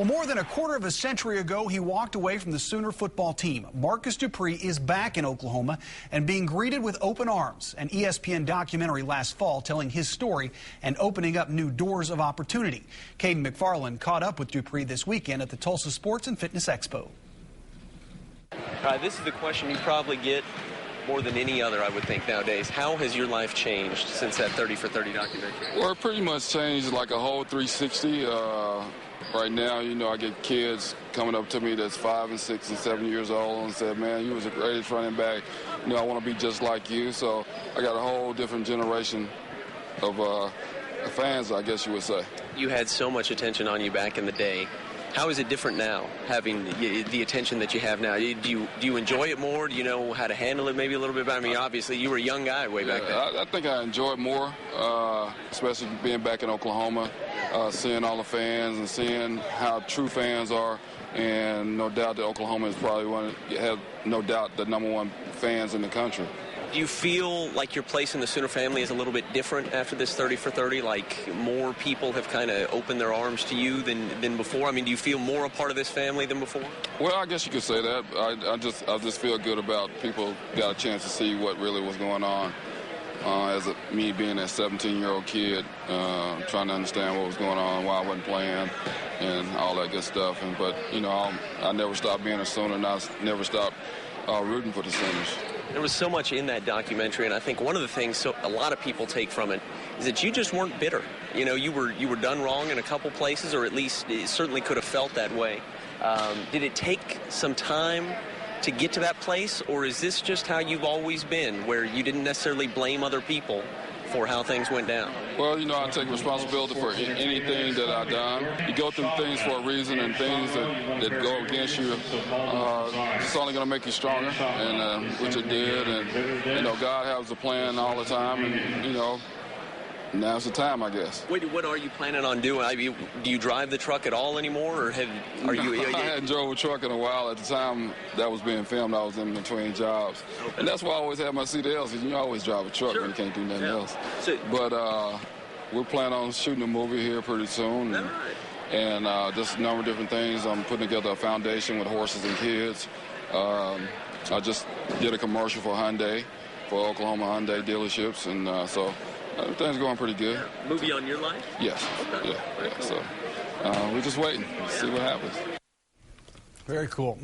Well, more than a quarter of a century ago, he walked away from the Sooner football team. Marcus Dupree is back in Oklahoma and being greeted with open arms. An ESPN documentary last fall telling his story and opening up new doors of opportunity. Caden McFarland caught up with Dupree this weekend at the Tulsa Sports and Fitness Expo. This is the question you probably get more than any other, I would think, nowadays. How has your life changed since that 30 for 30 documentary? Well, it pretty much changed like a whole 360. Right now, you know, I get kids coming up to me that's 5 and 6 and 7 years old and said, man, you was the greatest running back. You know, I want to be just like you. So I got a whole different generation of fans, I guess you would say. You had so much attention on you back in the day. How is it different now, having the attention that you have now? Do you enjoy it more? Do you know how to handle it maybe a little bit better? I mean, obviously, you were a young guy way back then. I think I enjoy it more, especially being back in Oklahoma, seeing all the fans and seeing how true fans are. And no doubt that Oklahoma is probably no doubt the #1 fans in the country. Do you feel like your place in the Sooner family is a little bit different after this 30 for 30? Like more people have kind of opened their arms to you than before? I mean, do you feel more a part of this family than before? Well, I guess you could say that. I just feel good about people got a chance to see what really was going on. Me being a 17-year-old kid, trying to understand what was going on, why I wasn't playing, and all that good stuff. But you know, I never stopped being a Sooner, and I never stopped rooting for the Sooners. There was so much in that documentary, and I think one of the things a lot of people take from it is that you just weren't bitter. You know, you were done wrong in a couple places, or at least it certainly could have felt that way. Did it take some time to get to that place, or is this just how you've always been, where you didn't necessarily blame other people for how things went down? Well, you know, I take responsibility for anything that I've done. You go through things for a reason, and things that go against you, it's only going to make you stronger, and which it did. And, you know, God has a plan all the time, and, you know, now's the time, I guess. Wait, what are you planning on doing? I mean, do you drive the truck at all anymore, or are you? I hadn't drove a truck in a while. At the time that was being filmed, I was in between jobs, and that's why I always have my CDLs. You always drive a truck when you can't do nothing else. But we're planning on shooting a movie here pretty soon, and just a number of different things. I'm putting together a foundation with horses and kids. I just did a commercial for Hyundai, for Oklahoma Hyundai dealerships, and so. Everything's going pretty good. Movie on your life? Yes. Okay. Yeah. So we're just waiting to see what happens. Very cool.